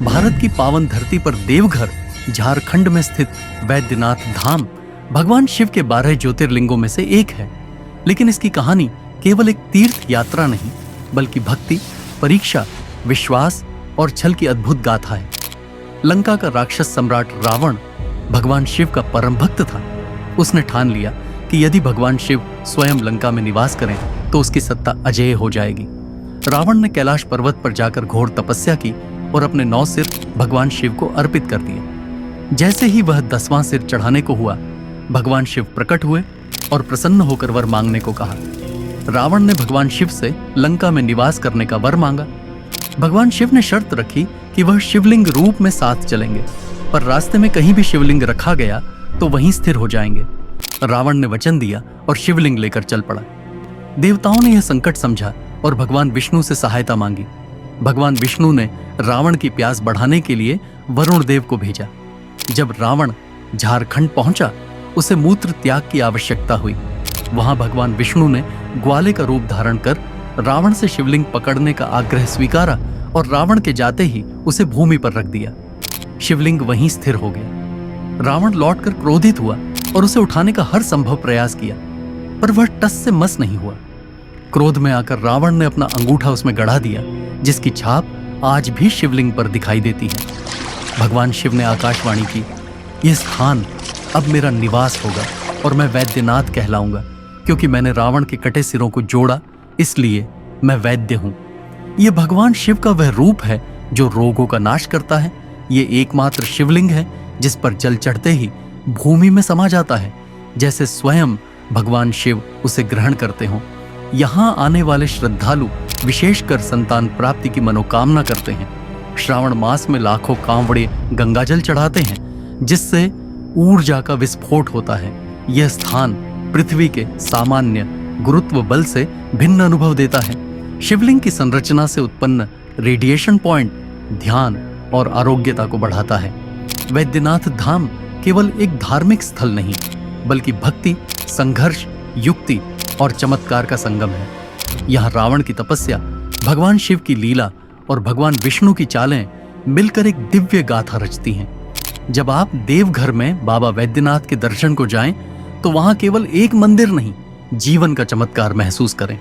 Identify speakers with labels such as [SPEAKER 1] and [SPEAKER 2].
[SPEAKER 1] भारत की पावन धरती पर देवघर झारखंड में स्थित वैद्यनाथ धाम भगवान शिव के 12 ज्योतिर्लिंगों में से एक है। लेकिन इसकी कहानी केवल एक तीर्थ यात्रा नहीं, बल्कि भक्ति, परीक्षा, विश्वास और छल की अद्भुत गाथा है। लंका का राक्षस सम्राट रावण भगवान शिव का परम भक्त था। उसने ठान लिया कि यदि भगवान शिव स्वयं लंका में निवास करें तो उसकी सत्ता अजेय हो जाएगी। रावण ने कैलाश पर्वत पर जाकर घोर तपस्या की और अपने 9 सिर भगवान शिव को अर्पित कर दिए। जैसे ही वह 10वां सिर चढ़ाने को हुआ, भगवान शिव प्रकट हुए और प्रसन्न होकर वर मांगने को कहा। रावण ने भगवान शिव से लंका में निवास करने का वर मांगा। भगवान शिव ने शर्त रखी कि वह शिवलिंग रूप में साथ चलेंगे, पर रास्ते में कहीं भी शिवलिंग रखा गया तो वहीं स्थिर हो जाएंगे। रावण ने वचन दिया और शिवलिंग लेकर चल पड़ा। देवताओं ने यह संकट समझा और भगवान विष्णु से सहायता मांगी। भगवान विष्णु ने रावण की प्यास बढ़ाने के लिए वरुण देव को भेजा। जब रावण झारखंड पहुंचा, उसे मूत्र त्याग की आवश्यकता हुई। वहां भगवान विष्णु ने ग्वाले का रूप धारण कर रावण से शिवलिंग पकड़ने का आग्रह स्वीकारा और रावण के जाते ही उसे भूमि पर रख दिया। शिवलिंग वहीं स्थिर हो गया। रावण लौटकर क्रोधित हुआ और उसे उठाने का हर संभव प्रयास किया, पर वह टस से मस नहीं हुआ। क्रोध में आकर रावण ने अपना अंगूठा उसमें गड़ा दिया, जिसकी छाप आज भी शिवलिंग पर दिखाई देती है। भगवान शिव ने आकाशवाणी की, यह स्थान अब मेरा निवास होगा और मैं वैद्यनाथ कहलाऊंगा, क्योंकि मैंने रावण के कटे सिरों को जोड़ा, इसलिए मैं वैद्य हूं। यह भगवान शिव का वह रूप है जो रोगों का नाश करता है। ये एकमात्र शिवलिंग है जिस पर जल चढ़ते ही भूमि में समा जाता है, जैसे स्वयं भगवान शिव उसे ग्रहण करते हों। यहाँ आने वाले श्रद्धालु विशेषकर संतान प्राप्ति की मनोकामना करते हैं। श्रावण मास में लाखों कांवड़े गंगाजल चढ़ाते हैं, जिससे ऊर्जा का विस्फोट होता है। यह स्थान पृथ्वी के सामान्य गुरुत्व बल से भिन्न अनुभव देता है। शिवलिंग की संरचना से उत्पन्न रेडिएशन पॉइंट ध्यान और आरोग्यता को बढ़ाता है। वैद्यनाथ धाम केवल एक धार्मिक स्थल नहीं, बल्कि भक्ति, संघर्ष, युक्ति और चमत्कार का संगम है। यहाँ रावण की तपस्या, भगवान शिव की लीला और भगवान विष्णु की चालें मिलकर एक दिव्य गाथा रचती हैं। जब आप देवघर में बाबा वैद्यनाथ के दर्शन को जाएं, तो वहां केवल एक मंदिर नहीं, जीवन का चमत्कार महसूस करें।